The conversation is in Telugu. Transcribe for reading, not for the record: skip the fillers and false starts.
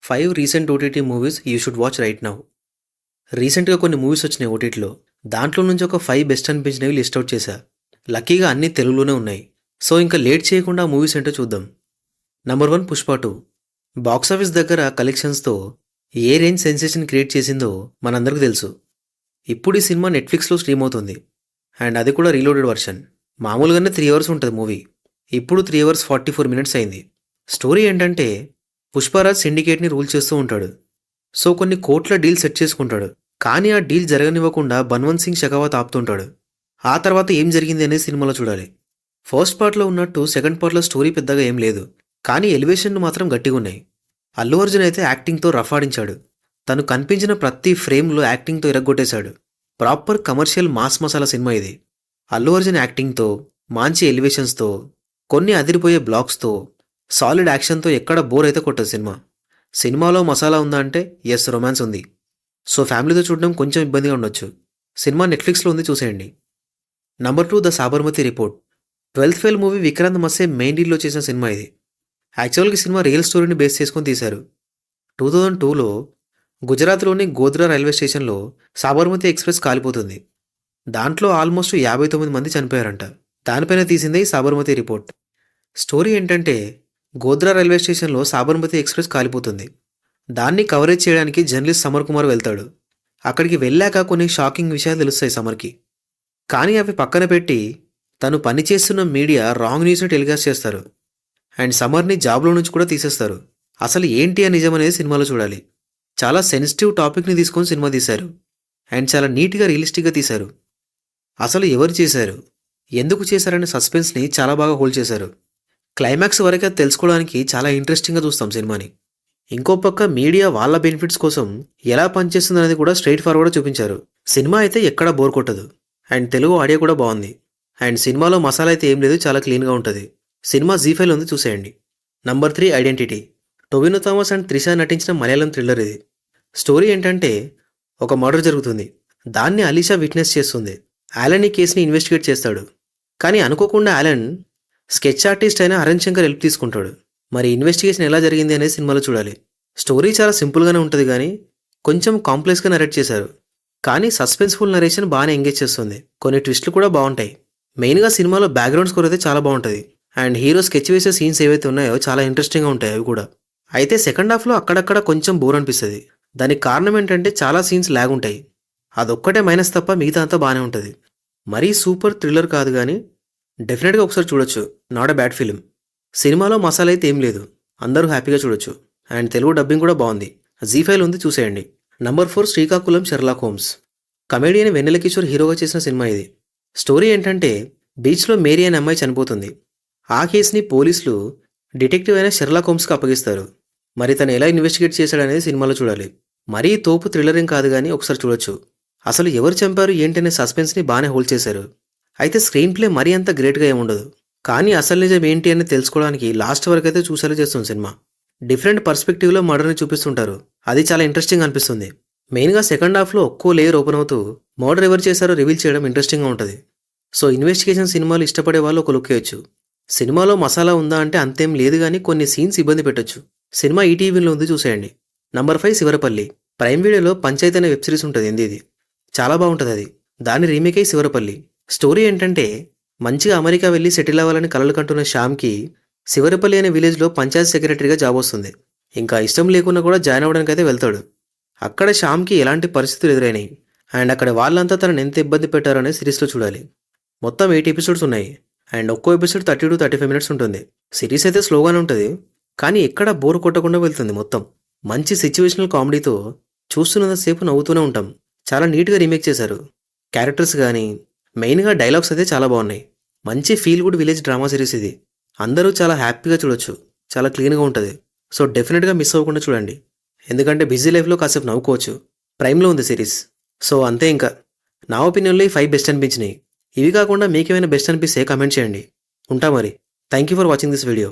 5 recent OTT movies you should watch right now. రీసెంట్‌గా కొన్ని మూవీస్ వచ్చినాయి ఓటీటీలో. దాంట్లో నుంచి ఒక 5 బెస్ట్ అనిపించినవి లిస్ట్ ఔట్ చేశా. లక్కీగా అన్నీ తెలుగులోనే ఉన్నాయి. సో ఇంకా లేట్ చేయకుండా ఆ మూవీస్ ఏంటో చూద్దాం. నంబర్ 1 పుష్ప 2. బాక్సాఫీస్ దగ్గర కలెక్షన్స్‌తో ఏ రేంజ్ సెన్సేషన్ క్రియేట్ చేసిందో మనందరికీ తెలుసు. ఇప్పుడు ఈ సినిమా నెట్‌ఫ్లిక్స్‌లో స్ట్రీమ్ అవుతుంది. అండ్ అది కూడా రీలోడెడ్ వర్షన్. మామూలుగానే 3 అవర్స్ ఉంటది మూవీ. ఇప్పుడు 3 అవర్స్ 44 మినిట్స్ అయింది. స్టోరీ ఏంటంటే పుష్పరాజ్ సిండికేట్‌ని రూల్ చేస్తూ ఉంటాడు. సో కొన్ని కోట్ల డీల్ సెట్ చేసుకుంటాడు. కానీ ఆ డీల్ జరగనివ్వకుండా బన్వంత్ సింగ్ షెకావత్ ఆపుతుంటాడు. ఆ తర్వాత ఏం జరిగింది అనేది సినిమాలో చూడాలి. ఫస్ట్ పార్ట్‌లో ఉన్నట్టు సెకండ్ పార్ట్‌లో స్టోరీ పెద్దగా ఏం లేదు. కానీ ఎలివేషన్లు మాత్రం గట్టిగున్నాయి. అల్లు అర్జున్ అయితే యాక్టింగ్‌తో రఫాడించాడు. తను కనిపించిన ప్రతి ఫ్రేమ్‌లో యాక్టింగ్‌తో ఇరగ్గొట్టేశాడు. Proper commercial mass masala cinema ఇది. అల్లు అర్జున్ యాక్టింగ్‌తో, మంచి ఎలివేషన్స్‌తో, కొన్ని అదిరిపోయే బ్లాక్స్‌తో, సాలిడ్ యాక్షన్‌తో ఎక్కడ బోర్ అయితే కొట్టదు సినిమా. సినిమాలో మసాలా ఉందా అంటే యెస్, రొమాన్స్ ఉంది. సో ఫ్యామిలీతో చూడడం కొంచెం ఇబ్బందిగా ఉండొచ్చు. సినిమా నెట్‌ఫ్లిక్స్‌లో ఉంది, చూసేయండి. Number 2 the Sabarmati report. 12th fail movie Vikrant Massey main లీడ్‌లో చేసిన సినిమా ఇది. యాక్చువల్‌గా ఈ సినిమా రియల్ స్టోరీని బేస్ చేసుకొని తీశారు. 2002లో గుజరాత్‌లోని గోధ్రా రైల్వే స్టేషన్‌లో సాబర్మతి ఎక్స్‌ప్రెస్ కాలిపోతుంది. దాంట్లో ఆల్మోస్ట్ 59 మంది చనిపోయారంట. దానిపైన తీసిందే ఈ సాబర్మతి రిపోర్ట్. స్టోరీ ఏంటంటే గోధ్రా రైల్వే స్టేషన్లో సాబర్మతి ఎక్స్‌ప్రెస్ కాలిపోతుంది. దాన్ని కవరేజ్ చేయడానికి జర్నలిస్ట్ సమర్ కుమార్ వెళ్తాడు. అక్కడికి వెళ్ళాక కొన్ని షాకింగ్ విషయాలు తెలుస్తాయి సమర్‌కి. కానీ అవి పక్కన పెట్టి తను పనిచేస్తున్న మీడియా రాంగ్ న్యూస్‌ని టెలికాస్ట్ చేస్తారు. అండ్ సమర్‌ని జాబ్‌లో నుంచి కూడా తీసేస్తారు. అసలు ఏంటి ఆ నిజం అనేది సినిమాలో చూడాలి. చాలా సెన్సిటివ్ టాపిక్‌ని తీసుకొని సినిమా తీశారు. అండ్ చాలా నీట్‌గా రియలిస్టిక్‌గా తీశారు. అసలు ఎవరు చేశారు, ఎందుకు చేశారనే సస్పెన్స్‌ని చాలా బాగా హోల్డ్ చేశారు. క్లైమాక్స్ వరకు అది తెలుసుకోవడానికి చాలా ఇంట్రెస్టింగ్‌గా చూస్తాం సినిమాని. ఇంకో పక్క మీడియా వాళ్ళ బెనిఫిట్స్ కోసం ఎలా పనిచేస్తుందనేది కూడా స్ట్రైట్ ఫార్వర్డ్‌గా చూపించారు. సినిమా అయితే ఎక్కడా బోర్ కొట్టదు. అండ్ తెలుగు ఆడియో కూడా బాగుంది. అండ్ సినిమాలో మసాలా అయితే ఏం లేదు, చాలా క్లీన్‌గా ఉంటుంది. సినిమా జీ5లో ఉంది, చూసేయండి. Number 3 identity. Tovino Thomas and Trisha నటించిన మలయాళం థ్రిల్లర్ ఇది. స్టోరీ ఏంటంటే ఒక మర్డర్ జరుగుతుంది. దాన్ని అలీషా విట్నెస్ చేస్తుంది. యాలన్ ఈ కేసుని ఇన్వెస్టిగేట్ చేస్తాడు. కానీ అనుకోకుండా యాలన్ స్కెచ్ ఆర్టిస్ట్ అయిన హరణ్ శంకర్ హెల్ప్ తీసుకుంటాడు. మరి ఇన్వెస్టిగేషన్ ఎలా జరిగింది అనేది సినిమాలో చూడాలి. స్టోరీ చాలా సింపుల్గానే ఉంటుంది, కానీ కొంచెం కాంప్లెక్స్గా నరేట్ చేశారు. కానీ సస్పెన్స్ఫుల్ నరేషన్ బాగానే ఎంగేజ్ చేస్తుంది. కొన్ని ట్విస్టులు కూడా బాగుంటాయి. మెయిన్గా సినిమాలో బ్యాక్గ్రౌండ్ స్కోర్ అయితే చాలా బాగుంటుంది. అండ్ హీరో స్కెచ్ వేసే సీన్స్ ఏవైతే ఉన్నాయో చాలా ఇంట్రెస్టింగ్గా ఉంటాయి అవి కూడా. అయితే సెకండ్ హాఫ్లో అక్కడక్కడ కొంచెం బోర్ అనిపిస్తుంది. దానికి కారణం ఏంటంటే చాలా సీన్స్ ల్యాగ్ ఉంటాయి. అదొక్కటే మైనస్ తప్ప మిగతా అంతా బాగానే ఉంటుంది. మరీ సూపర్ థ్రిల్లర్ కాదు, కానీ డెఫినెట్గా ఒకసారి చూడొచ్చు. Not a bad film. సినిమాలో మసాలా అయితే ఏం లేదు, అందరూ హ్యాపీగా చూడొచ్చు. అండ్ తెలుగు డబ్బింగ్ కూడా బాగుంది. జీ5లో ఉంది, చూసేయండి. Number 4 Srikakulam Sherlock Holmes. Comedian Vennela Kishore హీరోగా చేసిన సినిమా ఇది. స్టోరీ ఏంటంటే బీచ్లో మేరీ అనే అమ్మాయి చనిపోతుంది. ఆ కేసుని పోలీసులు డిటెక్టివ్ అయిన షెర్లాక్ హోమ్స్కి అప్పగిస్తారు. మరి తను ఎలా ఇన్వెస్టిగేట్ చేశాడనేది సినిమాలో చూడాలి. మరీ తోపు థ్రిల్లర్ ఏం కాదు, కానీ ఒకసారి చూడొచ్చు. అసలు ఎవరు చంపారు ఏంటనే సస్పెన్స్ని బాగానే హోల్డ్ చేశారు. అయితే స్క్రీన్ ప్లే మరీ అంత గ్రేట్గా ఏముండదు. కానీ అసలు నిజం ఏంటి అని తెలుసుకోవడానికి లాస్ట్ వరకు అయితే చూసేలా చేస్తుంది సినిమా. డిఫరెంట్ పర్స్పెక్టివ్లో మర్డర్ని చూపిస్తుంటారు. అది చాలా ఇంట్రెస్టింగ్ అనిపిస్తుంది. మెయిన్గా సెకండ్ హాఫ్లో ఒక్కో లేయర్ ఓపెన్ అవుతూ మర్డర్ ఎవరు చేశారో రివీల్ చేయడం ఇంట్రెస్టింగ్గా ఉంటుంది. సో ఇన్వెస్టిగేషన్ సినిమాలు ఇష్టపడే వాళ్ళు ఒక లుక్ వేయచ్చు. సినిమాలో మసాలా ఉందా అంటే అంతేం లేదు, కానీ కొన్ని సీన్స్ ఇబ్బంది పెట్టొచ్చు. సినిమా ఈటీవీలో ఉంది, చూసేయండి. నంబర్ 5 శివరపల్లి. ప్రైమ్ వీడియోలో పంచాయతీ అనే వెబ్ సిరీస్ ఉంటుంది, ఇది చాలా బాగుంటుంది. అది దాని రీమేక్ అయి శివరపల్లి. స్టోరీ ఏంటంటే మంచిగా అమెరికా వెళ్ళి సెటిల్ అవ్వాలని కలలు కంటున్న శ్యామ్కి శివరపల్లి అనే విలేజ్లో పంచాయతీ సెక్రటరీగా జాబ్ వస్తుంది. ఇంకా ఇష్టం లేకున్నా కూడా జాయిన్ అవ్వడానికి అయితే వెళ్తాడు. అక్కడ శ్యామ్కి ఎలాంటి పరిస్థితులు ఎదురైనాయి అండ్ అక్కడ వాళ్ళంతా తనని ఎంత ఇబ్బంది పెట్టారో అనే సిరీస్లో చూడాలి. మొత్తం 8 ఎపిసోడ్స్ ఉన్నాయి. అండ్ ఒక్కో ఎపిసోడ్ 30 to 35 మినిట్స్ ఉంటుంది. సిరీస్ అయితే స్లోగానే ఉంటుంది, కానీ ఎక్కడ బోర్ కొట్టకుండా వెళ్తుంది మొత్తం. మంచి సిచ్యువేషనల్ కామెడీతో చూస్తున్నంతసేపు నవ్వుతూనే ఉంటాం. చాలా నీట్గా రీమేక్ చేశారు. క్యారెక్టర్స్ కానీ మెయిన్గా డైలాగ్స్ అయితే చాలా బాగున్నాయి. మంచి feel good village drama series ఇది. అందరూ చాలా హ్యాపీగా చూడొచ్చు. చాలా క్లీన్గా ఉంటుంది. సో డెఫినెట్గా మిస్ అవ్వకుండా చూడండి. ఎందుకంటే బిజీ లైఫ్లో కాసేపు నవ్వుకోవచ్చు. ప్రైమ్లో ఉంది సిరీస్. సో అంతే. ఇంకా నా ఒపీనియన్లో ఈ 5 బెస్ట్ అనిపించినాయి. ఇవి కాకుండా మీకేమైనా బెస్ట్ అనిపిస్తే కామెంట్ చేయండి. ఉంటా మరి. Thank you for watching this video.